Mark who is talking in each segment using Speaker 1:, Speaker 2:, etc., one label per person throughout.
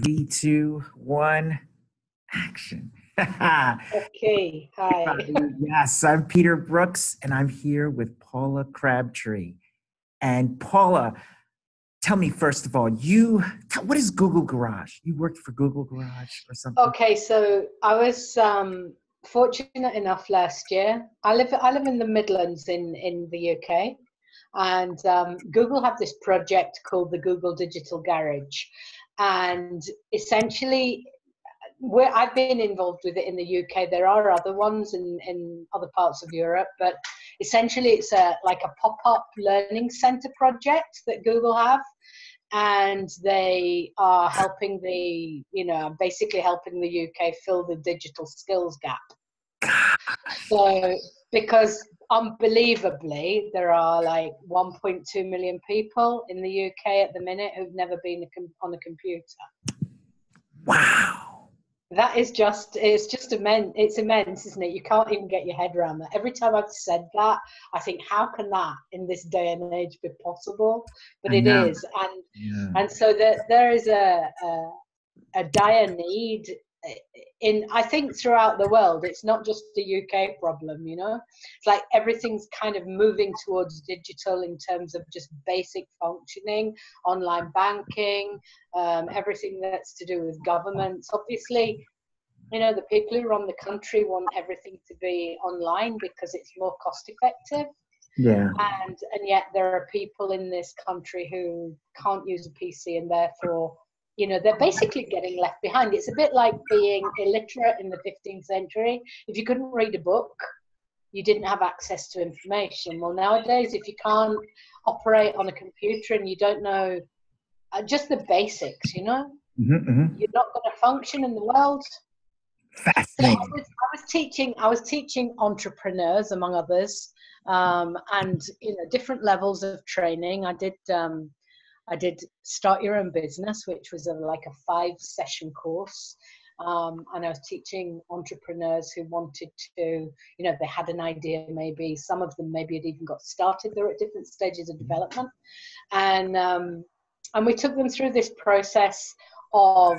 Speaker 1: Three, two, one, action.
Speaker 2: Okay, hi.
Speaker 1: Yes, I'm Peter Brooks, and I'm here with Paula Crabtree. And Paula, tell me first of all, what is Google Garage? You worked for Google Garage or something?
Speaker 2: Okay, so I was fortunate enough last year. I live in the Midlands in the UK, and Google have this project called the Google Digital Garage, and essentially, where I've been involved with it in the UK. There are other ones in other parts of Europe, but essentially it's like a pop-up learning center project that Google have, and they are helping basically helping the UK fill the digital skills gap. So, because unbelievably, there are like 1.2 million people in the UK at the minute who've never been on a computer.
Speaker 1: Wow.
Speaker 2: That is it's immense, isn't it? You can't even get your head around that. Every time I've said that, I think, how can that in this day and age be possible? But it is. And so there is a dire need I think throughout the world. It's not just a UK problem, It's like everything's kind of moving towards digital in terms of just basic functioning, online banking, everything that's to do with governments. Obviously, the people who run the country want everything to be online because it's more cost effective.
Speaker 1: Yeah.
Speaker 2: And yet there are people in this country who can't use a PC, and therefore they're basically getting left behind. It's a bit like being illiterate in the 15th century. If you couldn't read a book, you didn't have access to information. Well, nowadays, if you can't operate on a computer and you don't know just the basics, you're not going to function in the world.
Speaker 1: Fascinating.
Speaker 2: So I was teaching entrepreneurs, among others, and different levels of training. I did Start Your Own Business, which was like a 5-session course. And I was teaching entrepreneurs who wanted to, they had an idea, maybe some of them maybe had even got started. They're at different stages of development. And we took them through this process of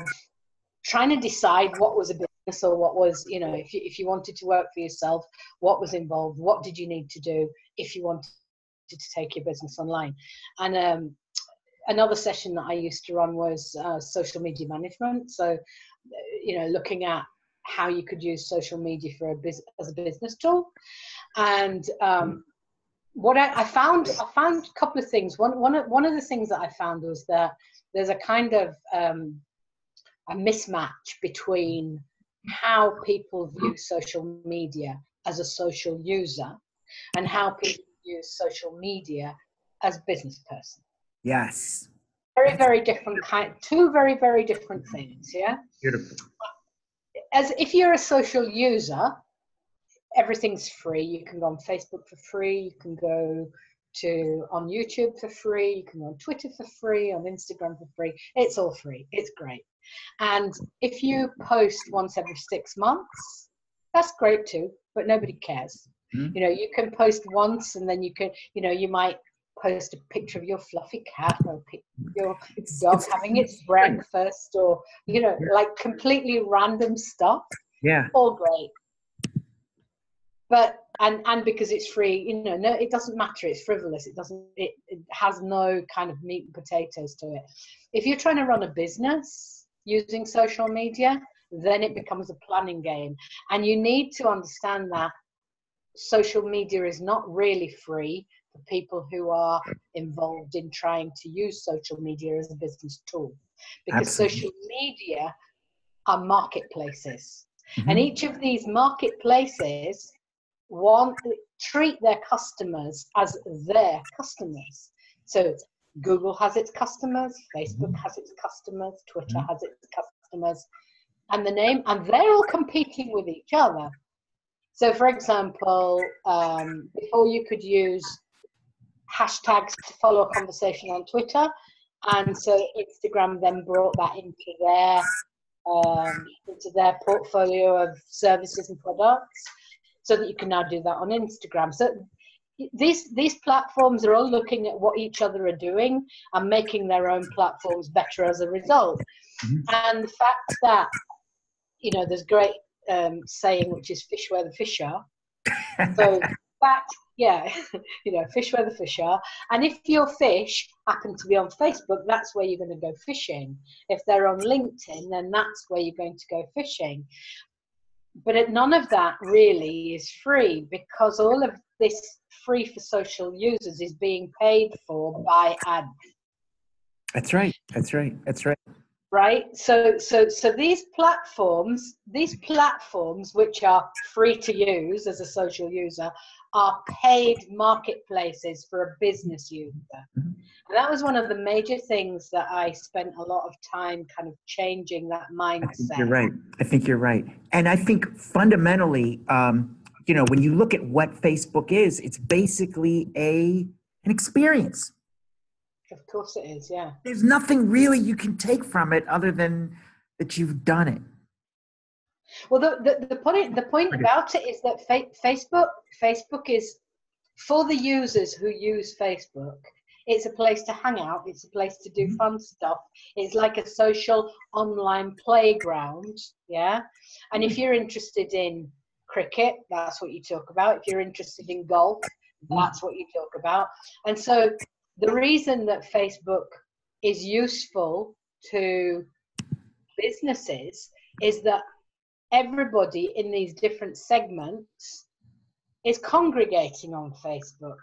Speaker 2: trying to decide what was a business, or what was, if you wanted to work for yourself, what was involved, what did you need to do if you wanted to take your business online. And another session that I used to run was social media management. So, looking at how you could use social media as a business tool. And what I found a couple of things. One of the things that I found was that there's a kind of a mismatch between how people view social media as a social user and how people use social media as a business person.
Speaker 1: Yes.
Speaker 2: Very, very different two very, very different things, yeah?
Speaker 1: Beautiful.
Speaker 2: As if you're a social user, everything's free. You can go on Facebook for free, you can go on YouTube for free, you can go on Twitter for free, on Instagram for free. It's all free. It's great. And if you post once every 6 months, that's great too, but nobody cares. Mm-hmm. You can post once, and then you can, you might post a picture of your fluffy cat, or a picture of your dog having its breakfast, or like completely random stuff.
Speaker 1: Yeah,
Speaker 2: all great. But and because it's free, no, it doesn't matter. It's frivolous. It has no kind of meat and potatoes to it. If you're trying to run a business using social media, then it becomes a planning game, and you need to understand that social media is not really free for people who are involved in trying to use social media as a business tool, because social media are marketplaces. Mm-hmm. And each of these marketplaces treat their customers as their customers. So Google has its customers, Facebook has its customers, Twitter has its customers, and they're all competing with each other. So, for example, before you could use hashtags to follow a conversation on Twitter, and so Instagram then brought that into their portfolio of services and products, so that you can now do that on Instagram. So these platforms are all looking at what each other are doing and making their own platforms better as a result.
Speaker 1: Mhm.
Speaker 2: And the fact that, there's great saying, which is fish where the fish are. So that, yeah, fish where the fish are. And if your fish happen to be on Facebook, that's where you're going to go fishing. If they're on LinkedIn, then that's where you're going to go fishing. But none of that really is free, because all of this free for social users is being paid for by ads.
Speaker 1: That's right. That's right. That's right.
Speaker 2: Right. So these platforms, which are free to use as a social user, are paid marketplaces for a business user.
Speaker 1: Mhm.
Speaker 2: And that was one of the major things that I spent a lot of time kind of changing that
Speaker 1: I think
Speaker 2: mindset.
Speaker 1: you're right. I think you're right. And I think fundamentally, when you look at what Facebook is, it's basically an experience.
Speaker 2: Of course it is, yeah.
Speaker 1: There's nothing really you can take from it other than that you've done it.
Speaker 2: Well, the point about it is that Facebook is for the users who use Facebook. It's a place to hang out. It's a place to do fun stuff. It's like a social online playground, yeah. And if you're interested in cricket, that's what you talk about. If you're interested in golf, that's what you talk about. And so the reason that Facebook is useful to businesses is that everybody in these different segments is congregating on Facebook.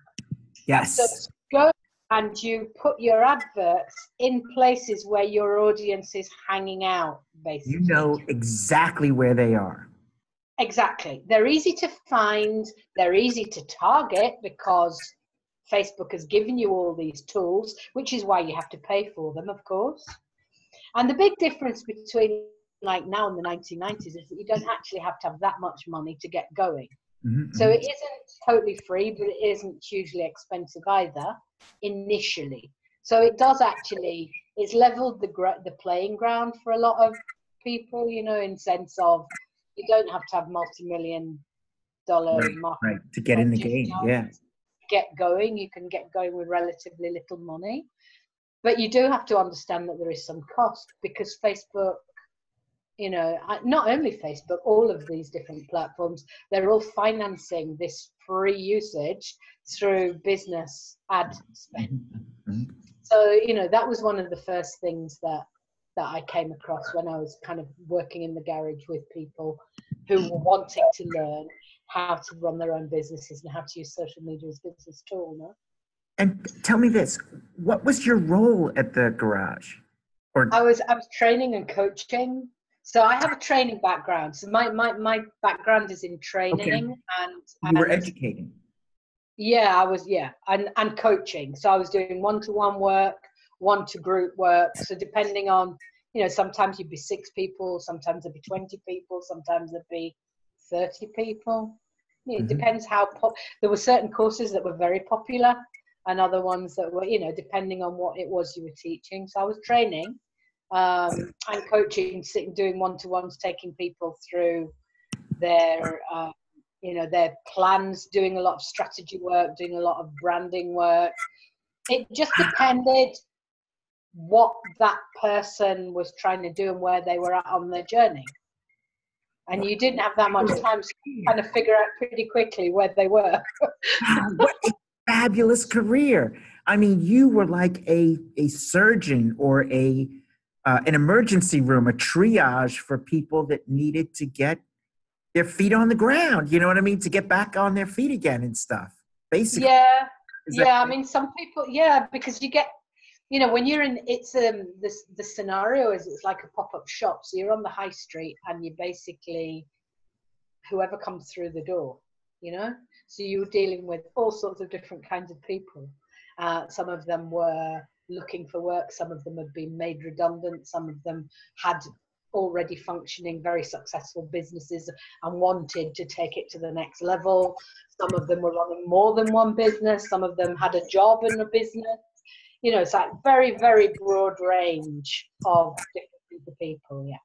Speaker 1: Yes.
Speaker 2: So go and you put your adverts in places where your audience is hanging out, basically.
Speaker 1: You know exactly where they are.
Speaker 2: Exactly. They're easy to find. They're easy to target, because Facebook has given you all these tools, which is why you have to pay for them, of course. And the big difference between like now and the 1990s is that you don't actually have to have that much money to get going.
Speaker 1: Mm-hmm.
Speaker 2: So it isn't totally free, but it isn't hugely expensive either initially. So it does actually, it's leveled the playing ground for a lot of people, in sense of you don't have to have multi-million-dollar marketing
Speaker 1: Right. To get in the game. Yeah.
Speaker 2: get going. You can get going with relatively little money. But you do have to understand that there is some cost, because Facebook, not only Facebook, all of these different platforms, they're all financing this free usage through business ad spend.
Speaker 1: Mm-hmm.
Speaker 2: So, that was one of the first things that I came across when I was kind of working in the garage with people who were wanting to learn how to run their own businesses and how to use social media as a business tool. No?
Speaker 1: And tell me this, what was your role at the garage? Or
Speaker 2: I was training and coaching. So I have a training background. So my background is in training and
Speaker 1: you were educating.
Speaker 2: Yeah, I was, and coaching. So I was doing one-to-one work, one-to-group work. So depending on, sometimes you'd be 6 people, sometimes there'd be 20 people, sometimes there'd be 30 people. It depends how there were certain courses that were very popular and other ones that were, depending on what it was you were teaching. So I was training and coaching, doing one-to-ones, taking people through their their plans, doing a lot of strategy work, doing a lot of branding work. It just depended what that person was trying to do and where they were at on their journey. And you didn't have that much time, so you kind of figure out pretty quickly where they were.
Speaker 1: Wow, what a fabulous career. I mean, you were like a surgeon or an emergency room, a triage for people that needed to get their feet on the ground. You know what I mean? To get back on their feet again and stuff. Basically.
Speaker 2: Yeah. I mean, some people, because you get, when you're in, it's the scenario is it's like a pop-up shop. So you're on the high street and you basically, whoever comes through the door, so you're dealing with all sorts of different kinds of people. Some of them were looking for work. Some of them had been made redundant. Some of them had already functioning, very successful businesses and wanted to take it to the next level. Some of them were running more than one business. Some of them had a job in a business. It's like very, very broad range of different people. Yeah.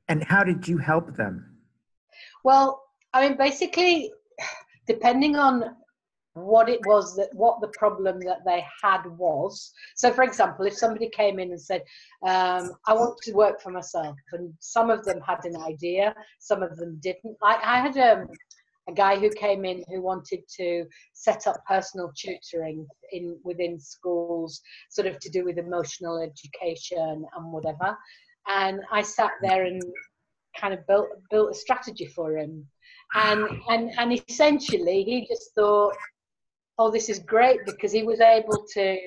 Speaker 1: And how did you help them?
Speaker 2: Well, I mean, basically, depending on what it was what the problem that they had was. So for example, if somebody came in and said, I want to work for myself, and some of them had an idea, some of them didn't. I had a guy who came in who wanted to set up personal tutoring within schools, sort of to do with emotional education and whatever. And I sat there and kind of built a strategy for him. And essentially he just thought, oh, this is great, because he was able to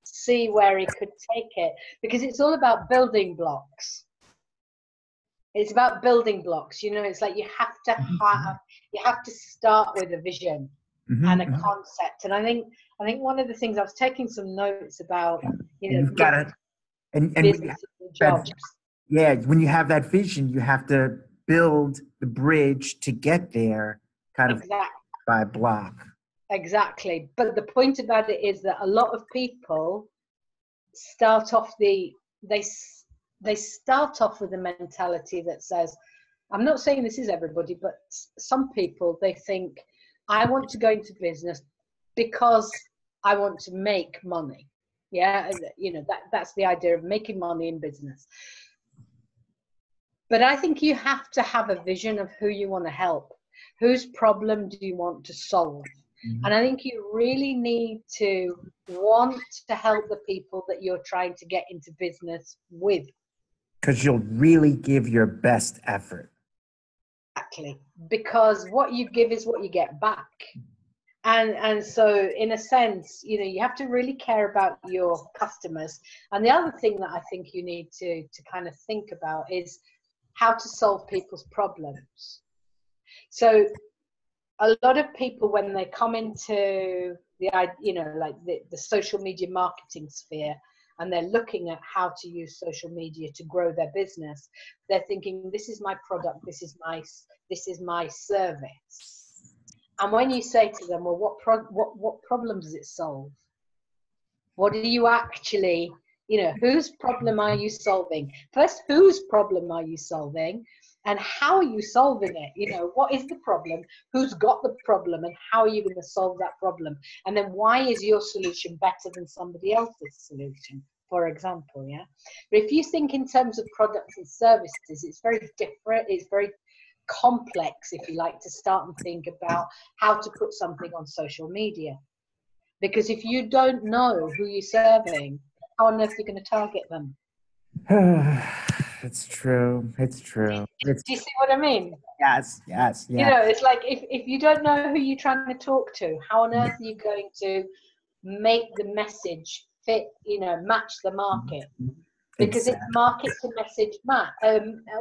Speaker 2: see where he could take it, because it's all about building blocks. It's about building blocks. You know, it's like you have to start with a vision and a concept. And I think one of the things, I was taking some notes about, you know,
Speaker 1: you've got to, and
Speaker 2: business and jobs.
Speaker 1: Yeah, when you have that vision, you have to build the bridge to get there, kind of by block.
Speaker 2: Exactly. But the point about it is that a lot of people start off they start off with a mentality that says, I'm not saying this is everybody, but some people, they think, I want to go into business because I want to make money. Yeah, you know, that's the idea of making money in business. But I think you have to have a vision of who you want to help. Whose problem do you want to solve? And I think you really need to want to help the people that you're trying to get into business with.
Speaker 1: Because you'll really give your best effort.
Speaker 2: Exactly. Because what you give is what you get back. And so in a sense, you know, you have to really care about your customers. And the other thing that I think you need to kind of think about is how to solve people's problems. So a lot of people, when they come into the social media marketing sphere, and they're looking at how to use social media to grow their business, they're thinking, this is my product, this is my service. And when you say to them, well, what problem does it solve? What do you actually, you know, whose problem are you solving? First, whose problem are you solving? And how are you solving it? You know, what is the problem? Who's got the problem? And how are you going to solve that problem? And then why is your solution better than somebody else's solution, for example, yeah? But if you think in terms of products and services, it's very different. It's very complex, if you like, to start and think about how to put something on social media. Because if you don't know who you're serving, how on earth are you going to target them?
Speaker 1: It's true. It's true.
Speaker 2: Do you see what I mean?
Speaker 1: Yes.
Speaker 2: You know, it's like if you don't know who you're trying to talk to, how on earth are you going to make the message fit, you know, match the market? Because it's market to message match,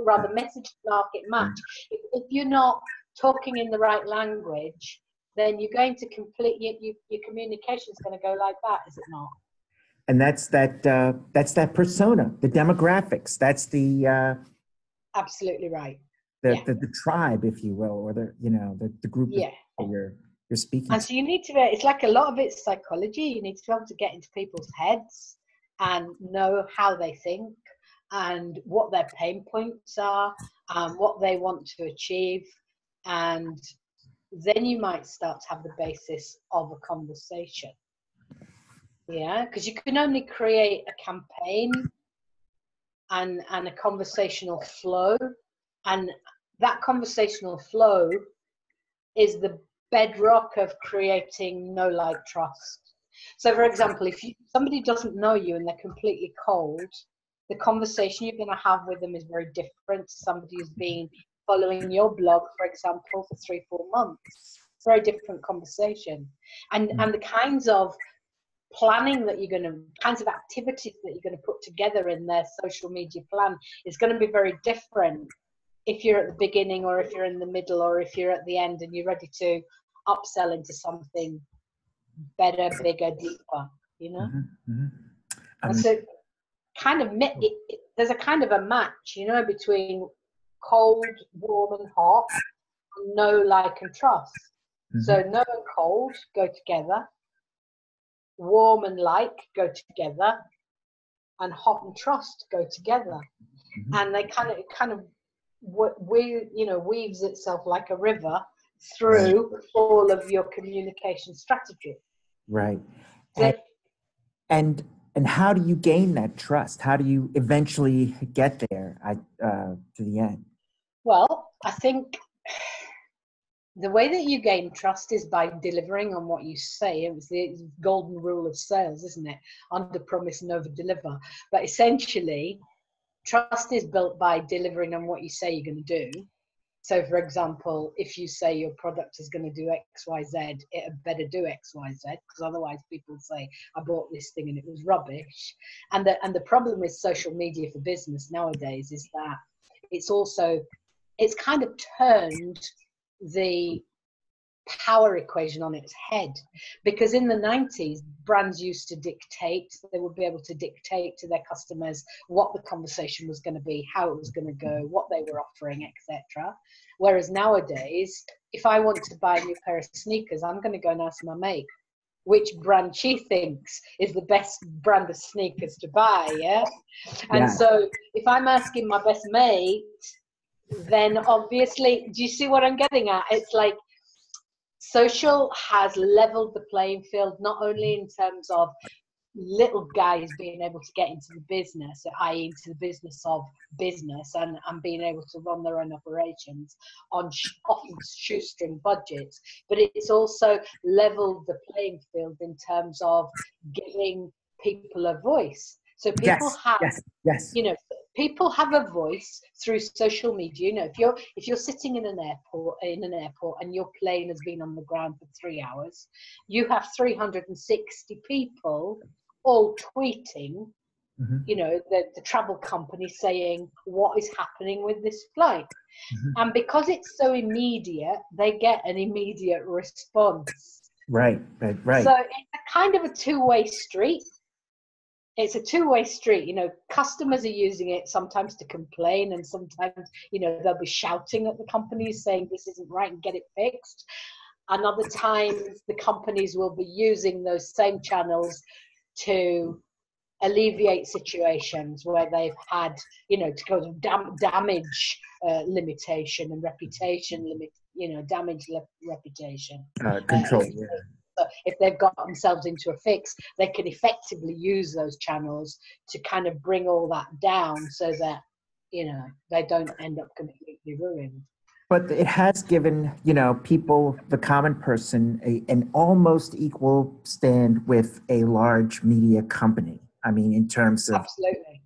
Speaker 2: rather message to market match. If you're not talking in the right language, then you're going to your communication is going to go like that, is it not?
Speaker 1: And that's that persona, the demographics. That's the
Speaker 2: absolutely right.
Speaker 1: The tribe, if you will, or the group that you're speaking
Speaker 2: and
Speaker 1: to.
Speaker 2: So you need to be, it's like a lot of it's psychology. You need to be able to get into people's heads and know how they think and what their pain points are and what they want to achieve. And then you might start to have the basis of a conversation. Yeah, because you can only create a campaign and a conversational flow, and that conversational flow is the bedrock of creating know, like, trust. So for example, if somebody doesn't know you and they're completely cold, the conversation you're going to have with them is very different to somebody who's been following your blog, for example, for 3-4 months. Very different conversation. And the kinds of planning that kinds of activities that you're going to put together in their social media plan is going to be very different if you're at the beginning or if you're in the middle or if you're at the end and you're ready to upsell into something better, bigger, deeper, you know? And so there's a kind of a match, you know, between cold, warm and hot, and know, like and trust. So know and cold go together, warm and like go together, and hot and trust go together. And they kind of weaves itself like a river through all of your communication strategy.
Speaker 1: Right.
Speaker 2: So,
Speaker 1: And how do you gain that trust? How do you eventually get there to the end?
Speaker 2: well, I think the way that you gain trust is by delivering on what you say. It was the golden rule of sales, isn't it? Under promise and over deliver. But essentially, trust is built by delivering on what you say you're going to do. So, for example, if you say your product is going to do X, Y, Z, it had better do X, Y, Z, because otherwise people say, I bought this thing and it was rubbish. And the problem with social media for business nowadays is that it's kind of turned the power equation on its head, because in the 90s brands used to dictate. They would be able to dictate to their customers what the conversation was going to be, how it was going to go, what they were offering, etc. Whereas nowadays, if I want to buy a new pair of sneakers, I'm going to go and ask my mate which brand she thinks is the best brand of sneakers to buy. And so if I'm asking my best mate, then obviously, do you see what I'm getting at? It's like social has leveled the playing field, not only in terms of little guys being able to get into the business, i.e. into the business of business, and being able to run their own operations on often shoestring budgets, but it's also leveled the playing field in terms of giving people a voice. So people people have a voice through social media. You know, if you're sitting in an airport and your plane has been on the ground for 3 hours, you have 360 people all tweeting, you know, the travel company saying what is happening with this flight. And because it's so immediate, they get an immediate response.
Speaker 1: Right.
Speaker 2: So it's a kind of a two-way street. It's a two-way street. You know, customers are using it sometimes to complain, and sometimes, you know, they'll be shouting at the companies saying this isn't right and get it fixed. And other times the companies will be using those same channels to alleviate situations where they've had, you know, to go to damage limitation and reputation limit, you know, damage reputation.
Speaker 1: Control.
Speaker 2: If they've got themselves into a fix, they can effectively use those channels to kind of bring all that down so that, you know, they don't end up completely ruined.
Speaker 1: But it has given, you know, people, the common person, an almost equal stand with a large media company. I mean, in terms of
Speaker 2: absolutely,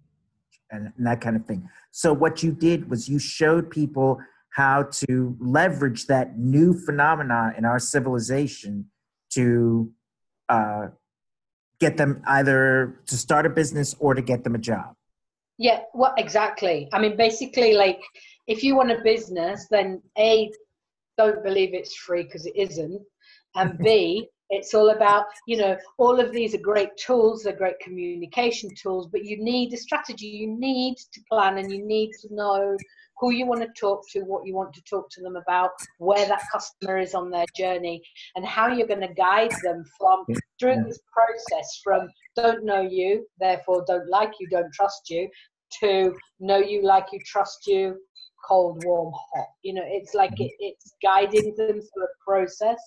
Speaker 1: and that kind of thing. So what you did was you showed people how to leverage that new phenomena in our civilization to get them either to start a business or to get them a job.
Speaker 2: Yeah, well, exactly. I mean, basically, like, if you want a business, then A, don't believe it's free, because it isn't. And B, it's all about, you know, all of these are great tools, they're great communication tools, but you need a strategy. You need to plan, and you need to know who you want to talk to, what you want to talk to them about, where that customer is on their journey, and how you're going to guide them through this process from don't know you, therefore don't like you, don't trust you, to know you, like you, trust you, cold, warm, hot. You know, it's like it's guiding them through a process.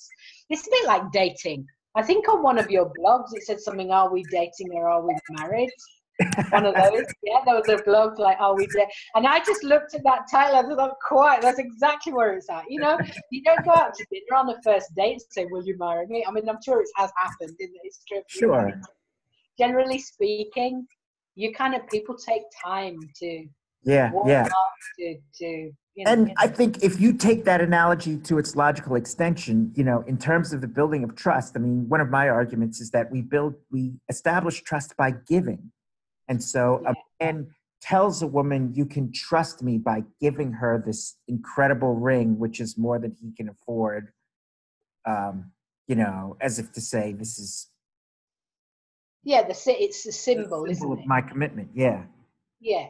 Speaker 2: It's a bit like dating. I think on one of your blogs it said something, are we dating or are we married? One of those. Yeah, there was a blog like, are we dating? And I just looked at that title and thought, quite, that's exactly where it's at. You know, you don't go out to dinner on the first date and say, will you marry me? I mean, I'm sure it has happened in the history of
Speaker 1: Sure.
Speaker 2: Generally speaking, people take time to warm up, to you know.
Speaker 1: And I think if you take that analogy to its logical extension, you know, in terms of the building of trust, I mean, one of my arguments is that we establish trust by giving. And so a man tells a woman, you can trust me, by giving her this incredible ring, which is more than he can afford, you know, as if to say, this is.
Speaker 2: Yeah, it's the symbol, isn't it?
Speaker 1: Of my commitment, yeah.
Speaker 2: Yeah.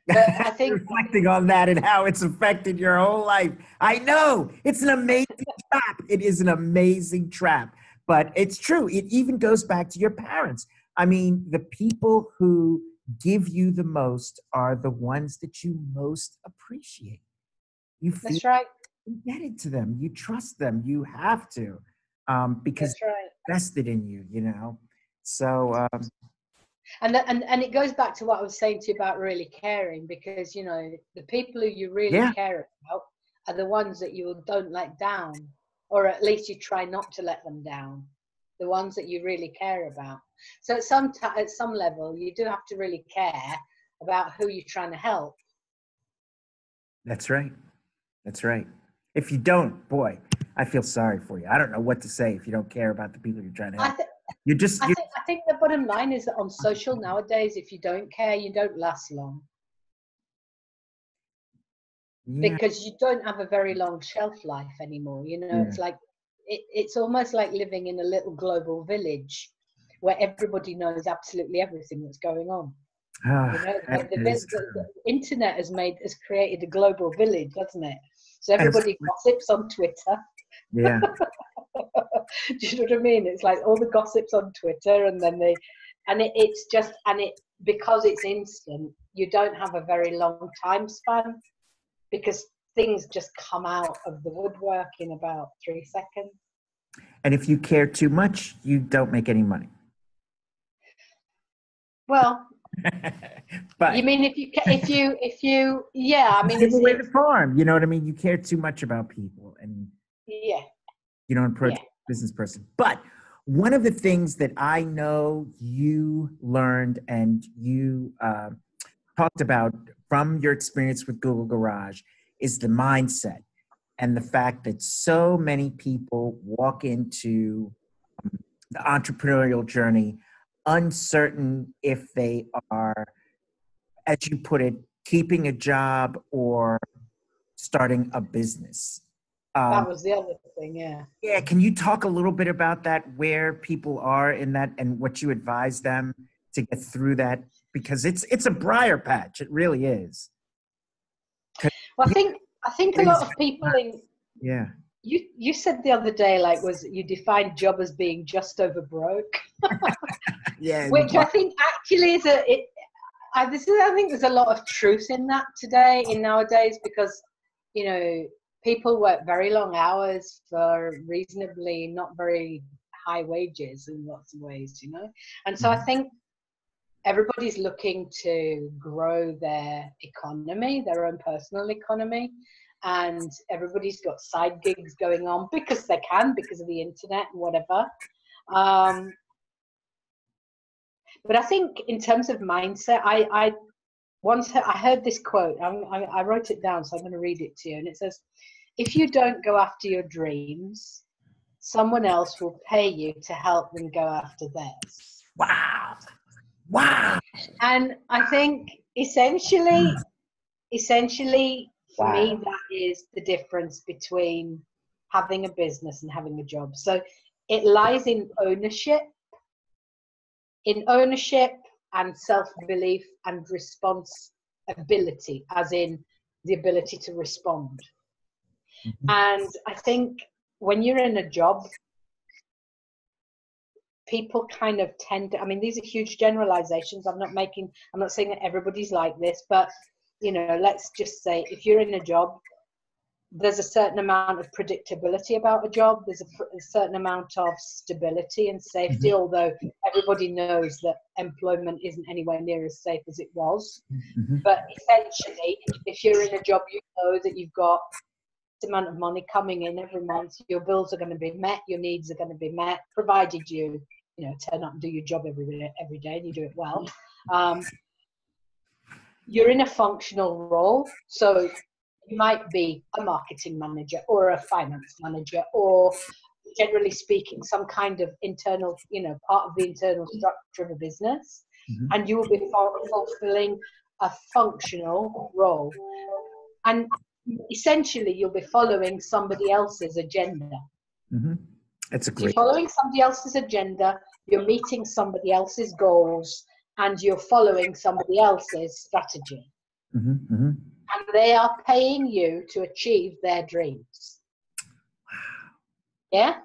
Speaker 2: But I think
Speaker 1: reflecting on that and how it's affected your whole life. I know it's an amazing trap. It is an amazing trap, but it's true. It even goes back to your parents. I mean, the people who give you the most are the ones that you most appreciate.
Speaker 2: That's right.
Speaker 1: indebted to them. You trust them. You have to, because
Speaker 2: That's right.
Speaker 1: they're vested in you, you know? So,
Speaker 2: And it goes back to what I was saying to you about really caring, because you know the people who you really
Speaker 1: yeah,
Speaker 2: care about are the ones that you don't let down, or at least you try not to let them down. The ones that you really care about. So at some level, you do have to really care about who you're trying to help.
Speaker 1: that's right. That's right. If you don't, boy, I feel sorry for you. I don't know what to say if you don't care about the people you're trying to
Speaker 2: I
Speaker 1: help.
Speaker 2: think
Speaker 1: You're just, you
Speaker 2: I think the bottom line is that on social nowadays, if you don't care, you don't last long,
Speaker 1: yeah,
Speaker 2: because you don't have a very long shelf life anymore. You know,
Speaker 1: yeah.
Speaker 2: it's like it's almost like living in a little global village where everybody knows absolutely everything that's going on. You
Speaker 1: Ah,
Speaker 2: know,
Speaker 1: that is
Speaker 2: the
Speaker 1: true.
Speaker 2: internet has created a global village, hasn't it? So
Speaker 1: And it's,
Speaker 2: everybody gossips on Twitter.
Speaker 1: yeah.
Speaker 2: Do you know what I mean? It's like all the gossips on Twitter, and then it's just, and it, because it's instant, you don't have a very long time span, because things just come out of the woodwork in about 3 seconds.
Speaker 1: And if you care too much, you don't make any money.
Speaker 2: Well, you
Speaker 1: But
Speaker 2: mean if you yeah, I mean
Speaker 1: give away the
Speaker 2: it's
Speaker 1: farm. You know what I mean? You care too much about people and
Speaker 2: yeah,
Speaker 1: you don't approach
Speaker 2: yeah.
Speaker 1: a business person. But one of the things that I know you learned and you talked about from your experience with Google Garage is the mindset and the fact that so many people walk into the entrepreneurial journey uncertain if they are, as you put it, keeping a job or starting a business. Um,
Speaker 2: That was the other thing, yeah.
Speaker 1: yeah, can you talk a little bit about that, where people are in that and what you advise them to get through that? Because it's a briar patch. It really is. 'Cause
Speaker 2: Well,
Speaker 1: you
Speaker 2: I think a
Speaker 1: things,
Speaker 2: lot of people in
Speaker 1: yeah.
Speaker 2: you said the other day, like, was you defined job as being just over broke,
Speaker 1: Yeah.
Speaker 2: which I think actually is I think there's a lot of truth in that today, in nowadays, because you know people work very long hours for reasonably not very high wages in lots of ways, you know, and so I
Speaker 1: Mhm.
Speaker 2: think everybody's looking to grow their economy, their own personal economy, and everybody's got side gigs going on because they can, because of the internet and whatever. Um, but I think in terms of mindset, I once I heard this quote. I wrote it down, so I'm going to read it to you. And it says, "If you don't go after your dreams, someone else will pay you to help them go after theirs."
Speaker 1: Wow. Wow.
Speaker 2: And I think essentially for me,
Speaker 1: Wow.
Speaker 2: that is the difference between having a business and having a job. So it lies in ownership and self-belief and responsibility, as in the ability to respond.
Speaker 1: Mhm.
Speaker 2: And I think when you're in a job, people kind of tend to, I mean, these are huge generalizations. I'm not saying that everybody's like this, but you know, let's just say if you're in a job, there's a certain amount of predictability about a job. There's a certain amount of stability and safety,
Speaker 1: Mhm.
Speaker 2: although everybody knows that employment isn't anywhere near as safe as it was.
Speaker 1: Mhm.
Speaker 2: But essentially, if you're in a job, you know that you've got this amount of money coming in every month. Your bills are going to be met. Your needs are going to be met, provided you know, turn up and do your job every day and you do it well. Um, you're in a functional role. So you might be a marketing manager or a finance manager, or generally speaking, some kind of internal, you know, part of the internal structure of a business.
Speaker 1: Mhm.
Speaker 2: And you will be fulfilling a functional role. And essentially, you'll be following somebody else's agenda.
Speaker 1: Mhm. It's a
Speaker 2: So you're
Speaker 1: great.
Speaker 2: following somebody else's agenda, you're meeting somebody else's goals, and you're following somebody else's strategy.
Speaker 1: Mhm. Mhm.
Speaker 2: And they are paying you to achieve their dreams. Yeah?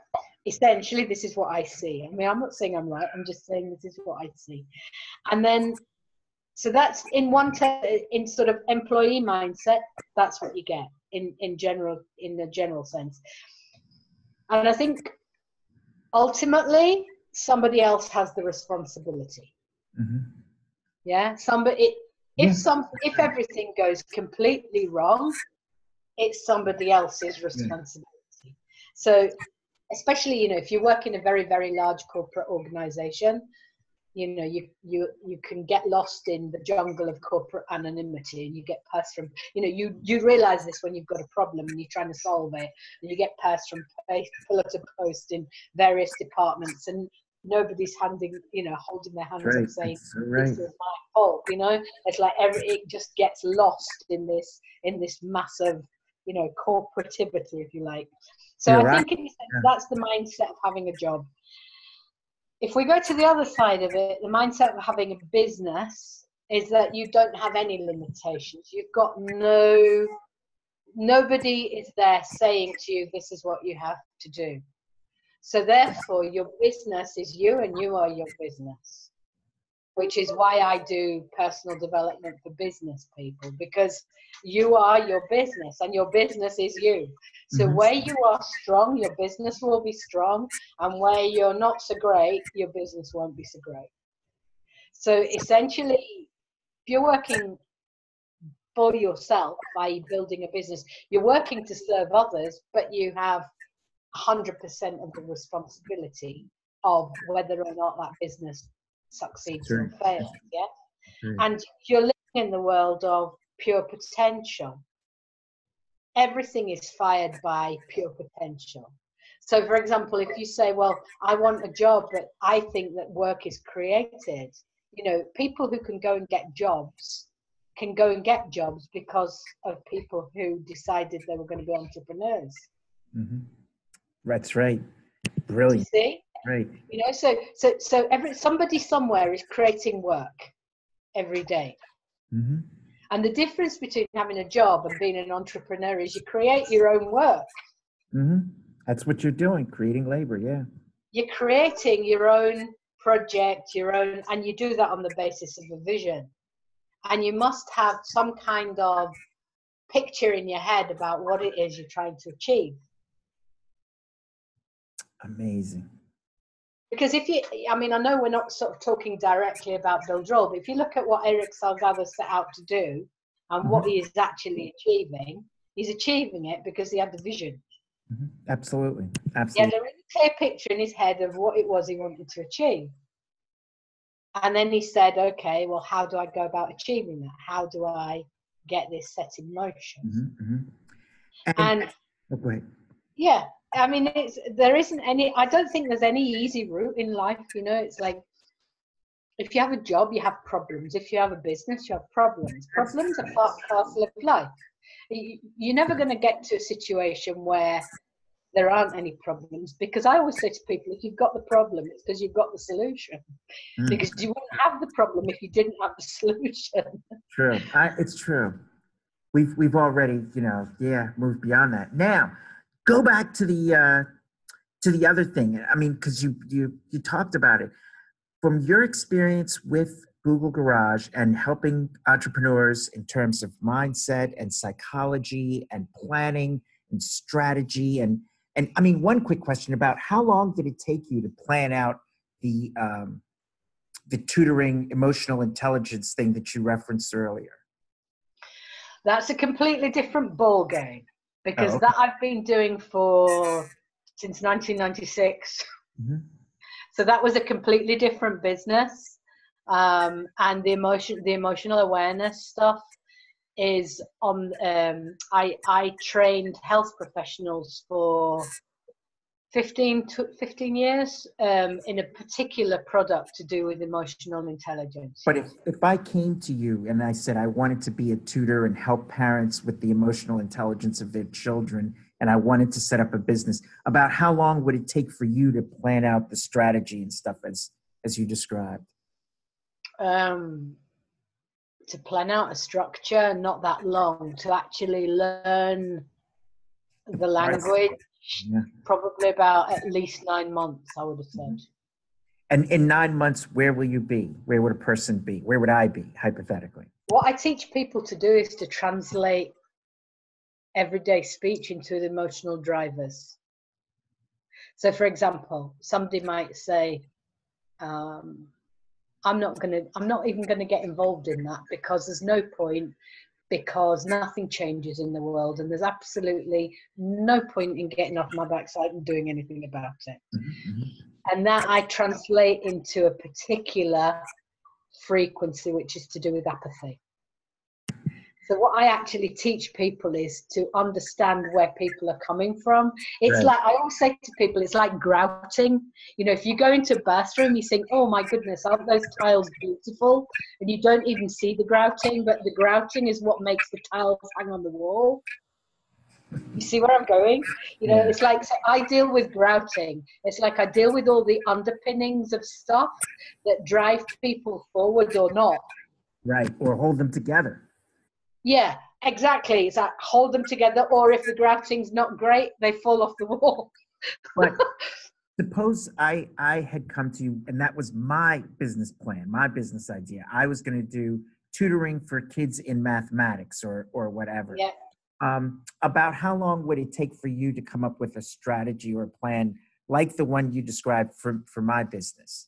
Speaker 2: Essentially, this is what I see. I mean, I'm not saying I'm right, I'm just saying this is what I see. And then, so that's in sort of employee mindset, that's what you get. in the general sense. And I think ultimately somebody else has the responsibility.
Speaker 1: Mm-hmm.
Speaker 2: Yeah, if everything goes completely wrong, it's somebody else's responsibility. So especially, if you work in a very, very large corporate organization, you can get lost in the jungle of corporate anonymity, and you get passed from, you realize this when you've got a problem and you're trying to solve it, and you get passed from pillar to post in various departments, and nobody's holding their hands up saying, this is my fault. It's like it just gets lost in this massive, corporativity, if you like. So I think that's the mindset of having a job. If we go to the other side of it, the mindset of having a business is that you don't have any limitations. You've got nobody is there saying to you, this is what you have to do. So therefore, your business is you, and you are your business, which is why I do personal development for business people, because you are your business and your business is you. So where you are strong, your business will be strong, and where you're not so great, your business won't be so great. So essentially, if you're working for yourself by building a business, you're working to serve others, but you have 100% of the responsibility of whether or not that business succeeds or fails. And you're living in the world of pure potential. Everything is fired by pure potential. So for example, if you say, well, I want a job, but I think that work is created, people who can go and get jobs can go and get jobs because of people who decided they were going to be entrepreneurs.
Speaker 1: That's right. Brilliant.
Speaker 2: You see?
Speaker 1: Right.
Speaker 2: So somebody somewhere is creating work every day. And the difference between having a job and being an entrepreneur is you create your own work.
Speaker 1: That's what you're doing, creating labor. Yeah.
Speaker 2: You're creating your own project, and you do that on the basis of a vision. And you must have some kind of picture in your head about what it is you're trying to achieve.
Speaker 1: Amazing.
Speaker 2: Because I know we're not sort of talking directly about Bill Joel, but if you look at what Eric Salgado set out to do and what he is actually achieving, he's achieving it because he had the vision.
Speaker 1: Absolutely.
Speaker 2: He had a really clear picture in his head of what it was he wanted to achieve. And then he said, okay, well, how do I go about achieving that? How do I get this set in motion? And
Speaker 1: go ahead.
Speaker 2: Yeah, I mean, I don't think there's any easy route in life. It's like, if you have a job, you have problems. If you have a business, you have problems. Problems are part and parcel of life. You're never going to get to a situation where there aren't any problems, because I always say to people, if you've got the problem, it's because you've got the solution. Because you wouldn't have the problem if you didn't have the solution.
Speaker 1: True. It's true. We've already, moved beyond that. Now, go back to the other thing. I mean, because you talked about it. From your experience with Google Garage and helping entrepreneurs in terms of mindset and psychology and planning and strategy, and I mean, one quick question about how long did it take you to plan out the tutoring emotional intelligence thing that you referenced earlier?
Speaker 2: That's a completely different ball game, because that I've been doing since 1996. So that was a completely different business. And the emotional awareness stuff is on, I trained health professionals for 15 years in a particular product to do with emotional intelligence.
Speaker 1: But if I came to you and I said I wanted to be a tutor and help parents with the emotional intelligence of their children, and I wanted to set up a business, about how long would it take for you to plan out the strategy and stuff as you described?
Speaker 2: To plan out a structure, not that long. To actually learn the language, probably about at least 9 months, I would have said.
Speaker 1: And in 9 months, where will you be? Where would a person be? Where would I be, hypothetically?
Speaker 2: What I teach people to do is to translate everyday speech into the emotional drivers. So, for example, somebody might say, I'm not even gonna get involved in that because there's no point, because nothing changes in the world and there's absolutely no point in getting off my backside and doing anything about it.
Speaker 1: Mm-hmm.
Speaker 2: And that I translate into a particular frequency, which is to do with apathy. So what I actually teach people is to understand where people are coming from. It's
Speaker 1: Right.
Speaker 2: like, I always say to people, it's like grouting. You know, if you go into a bathroom, you think, oh my goodness, aren't those tiles beautiful? And you don't even see the grouting, but the grouting is what makes the tiles hang on the wall. You see where I'm going? You know,
Speaker 1: Yeah.
Speaker 2: it's like, so I deal with grouting. It's like I deal with all the underpinnings of stuff that drive people forward or not.
Speaker 1: Right. Or hold them together.
Speaker 2: Yeah, exactly. It's like hold them together, or if the grouting's not great, they fall off the wall.
Speaker 1: But suppose I had come to you and that was my business plan, my business idea. I was going to do tutoring for kids in mathematics or whatever.
Speaker 2: Yeah.
Speaker 1: About how long would it take for you to come up with a strategy or a plan like the one you described for my business?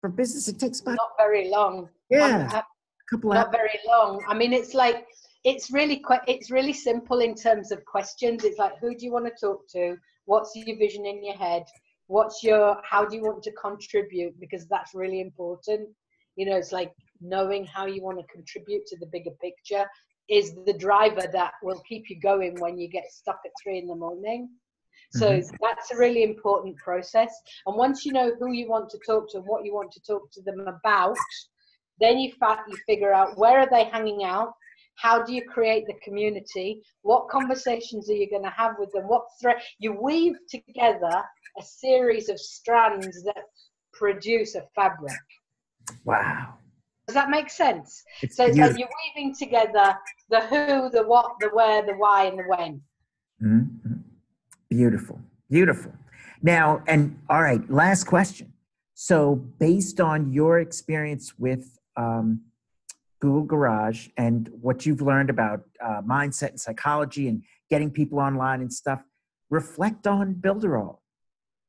Speaker 1: For business, it takes about,
Speaker 2: Not very long.
Speaker 1: yeah, a couple hours.
Speaker 2: Not very long. I mean, it's like it's really simple in terms of questions. It's like, who do you want to talk to? What's your vision in your head? How do you want to contribute? Because that's really important. You know, it's like knowing how you want to contribute to the bigger picture is the driver that will keep you going when you get stuck at 3 a.m. So that's a really important process. And once you know who you want to talk to and what you want to talk to them about, then you figure out where are they hanging out, how do you create the community, what conversations are you going to have with them, what thread. You weave together a series of strands that produce a fabric.
Speaker 1: Wow.
Speaker 2: Does that make sense?
Speaker 1: It's
Speaker 2: So it's
Speaker 1: beautiful.
Speaker 2: like you're weaving together the who, the what, the where, the why, and the when.
Speaker 1: Mm-hmm. Beautiful. Beautiful. Now, and all right, last question. So, based on your experience with Google Garage and what you've learned about mindset and psychology and getting people online and stuff, reflect on Builderall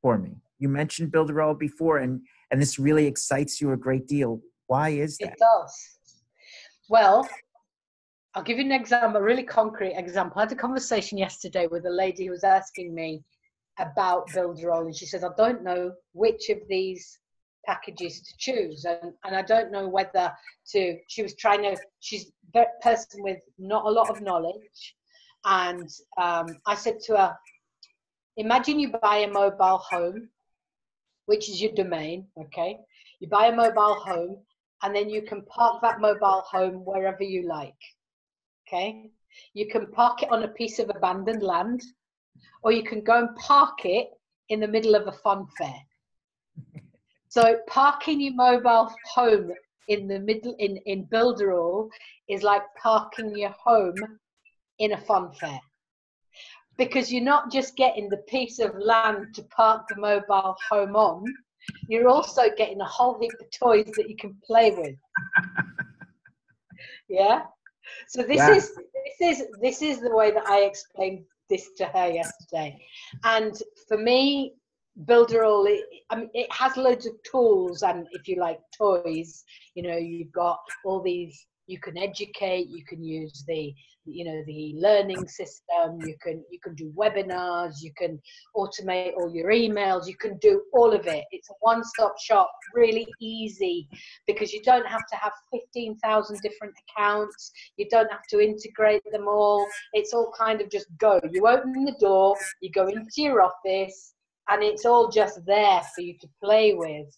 Speaker 1: for me. You mentioned Builderall before, and this really excites you a great deal. Why is that?
Speaker 2: It does. Well, I'll give you an example, a really concrete example. I had a conversation yesterday with a lady who was asking me about Builderall, and she says, I don't know which of these packages to choose, and I don't know whether to. She's a person with not a lot of knowledge, and I said to her, imagine you buy a mobile home, which is your domain, okay? You buy a mobile home, and then you can park that mobile home wherever you like. Okay, you can park it on a piece of abandoned land, or you can go and park it in the middle of a fun fair. So parking your mobile home in the middle in Builderall is like parking your home in a fun fair, because you're not just getting the piece of land to park the mobile home on, you're also getting a whole heap of toys that you can play with. Yeah. So this
Speaker 1: Wow.
Speaker 2: is the way that I explained this to her yesterday. And for me, Builderall, it has loads of tools and, if you like, toys. You know, you've got all these. You can educate. You can use the learning system. You can do webinars. You can automate all your emails. You can do all of it. It's a one-stop shop, really easy, because you don't have to have 15,000 different accounts. You don't have to integrate them all. It's all kind of just go. You open the door, you go into your office, and it's all just there for you to play with.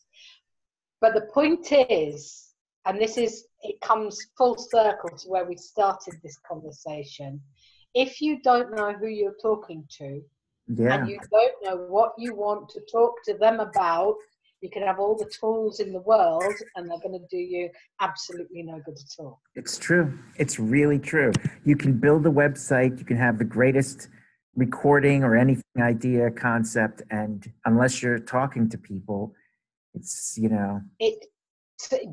Speaker 2: But the point is, and it comes full circle to where we started this conversation. If you don't know who you're talking to,
Speaker 1: Yeah.
Speaker 2: and you don't know what you want to talk to them about, you can have all the tools in the world and they're going to do you absolutely no good at all.
Speaker 1: It's true. It's really true. You can build a website, you can have the greatest recording or anything idea, concept, and unless you're talking to people, it's,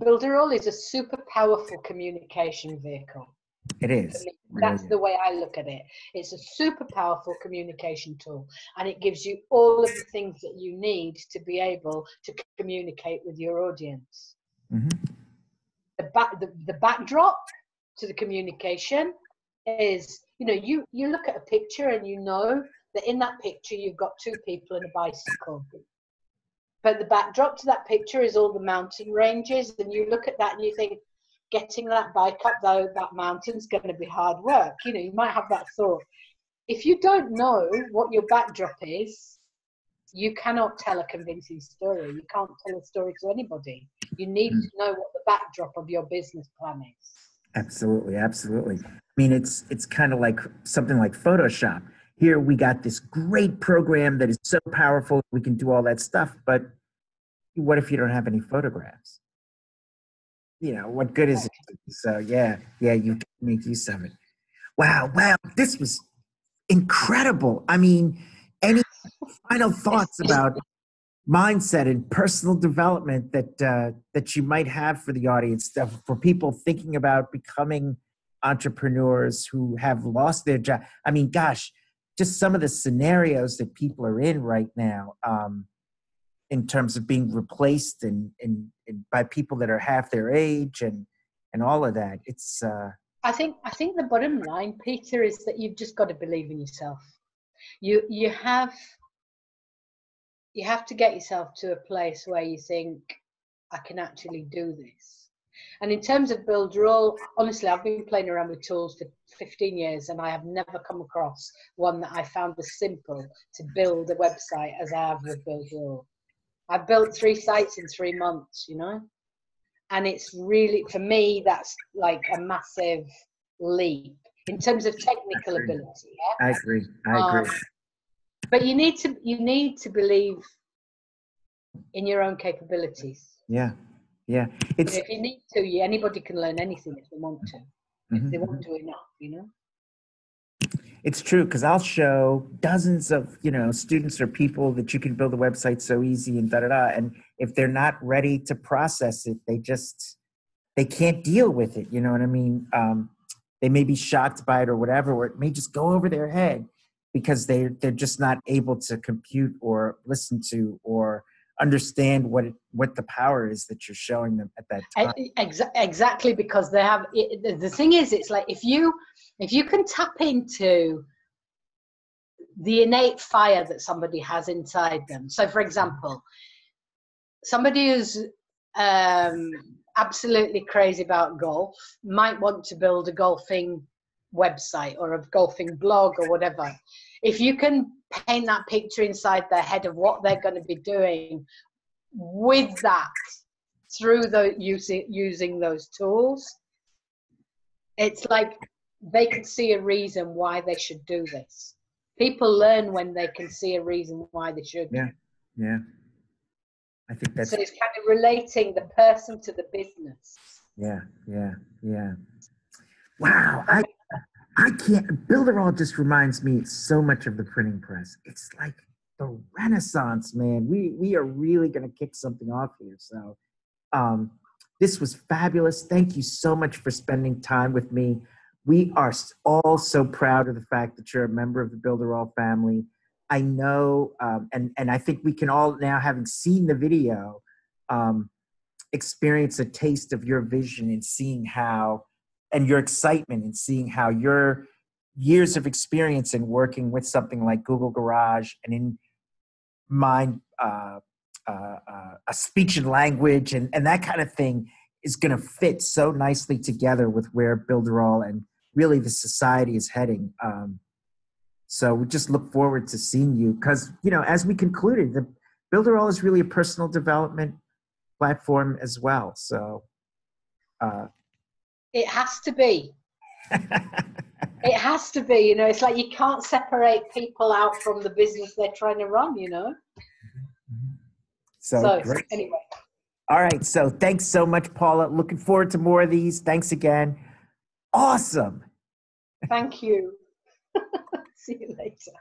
Speaker 2: Builderall is a super powerful communication vehicle.
Speaker 1: It
Speaker 2: For
Speaker 1: is.
Speaker 2: me,
Speaker 1: Really
Speaker 2: that's
Speaker 1: is.
Speaker 2: the way I look at it. It's a super powerful communication tool, and it gives you all of the things that you need to be able to communicate with your audience.
Speaker 1: Mm-hmm.
Speaker 2: The backdrop to the communication is, you look at a picture and you know that in that picture you've got two people and a bicycle. But the backdrop to that picture is all the mountain ranges, and you look at that and you think, getting that bike up though that mountain's going to be hard work. You might have that thought. If you don't know what your backdrop is, you cannot tell a convincing story. You can't tell a story to anybody. You need to know what the backdrop of your business plan is.
Speaker 1: Absolutely, absolutely. I mean, it's kind of like something like Photoshop. Here we got this great program that is so powerful, we can do all that stuff, but what if you don't have any photographs? What good is it? So yeah, you can make use of it. Wow, this was incredible. I mean, any final thoughts about mindset and personal development that you might have for the audience, for people thinking about becoming entrepreneurs who have lost their job? I mean, gosh, just some of the scenarios that people are in right now, in terms of being replaced and by people that are half their age and all of that. It's
Speaker 2: I think the bottom line, Peter, is that you've just got to believe in yourself. You have to get yourself to a place where you think, I can actually do this. And in terms of Builderall, honestly, I've been playing around with tools for 15 years and I have never come across one that I found as simple to build a website as I have with Builderall. I've built 3 sites in 3 months, and it's really, for me, that's like a massive leap in terms of technical ability. Yeah?
Speaker 1: I agree.
Speaker 2: But you need to believe in your own capabilities.
Speaker 1: Yeah. It's
Speaker 2: If you need to, anybody can learn anything if they want to. If they want to enough.
Speaker 1: It's true, because I'll show dozens of students or people that you can build a website so easy and and if they're not ready to process it, they can't deal with it. You know what I mean? They may be shocked by it or whatever, or it may just go over their head because they're just not able to compute or listen to or understand what the power is that you're showing them at that time.
Speaker 2: Exactly, because they have. The thing is, it's like if you can tap into the innate fire that somebody has inside them. So, for example, somebody who's absolutely crazy about golf might want to build a golfing website or a golfing blog or whatever. If you can paint that picture inside their head of what they're going to be doing with that through using those tools, it's like they could see a reason why they should do this. People learn when they can see a reason why they should.
Speaker 1: Yeah. I think that's.
Speaker 2: So it's kind of relating the person to the business.
Speaker 1: Yeah. Wow, I can't. Builderall just reminds me so much of the printing press. It's like the Renaissance, man. We are really going to kick something off here. So, this was fabulous. Thank you so much for spending time with me. We are all so proud of the fact that you're a member of the Builderall family. I know, and I think we can all now, having seen the video, experience a taste of your vision and seeing how, and your excitement and seeing how your years of experience in working with something like Google Garage and in mind, a speech and language and that kind of thing is going to fit so nicely together with where Builderall and really the society is heading. So we just look forward to seeing you because, as we concluded, the Builderall is really a personal development platform as well. So
Speaker 2: it has to be. It has to be, it's like you can't separate people out from the business they're trying to run, So
Speaker 1: great.
Speaker 2: Anyway.
Speaker 1: All right. So thanks so much, Paula. Looking forward to more of these. Thanks again. Awesome.
Speaker 2: Thank you. See you later.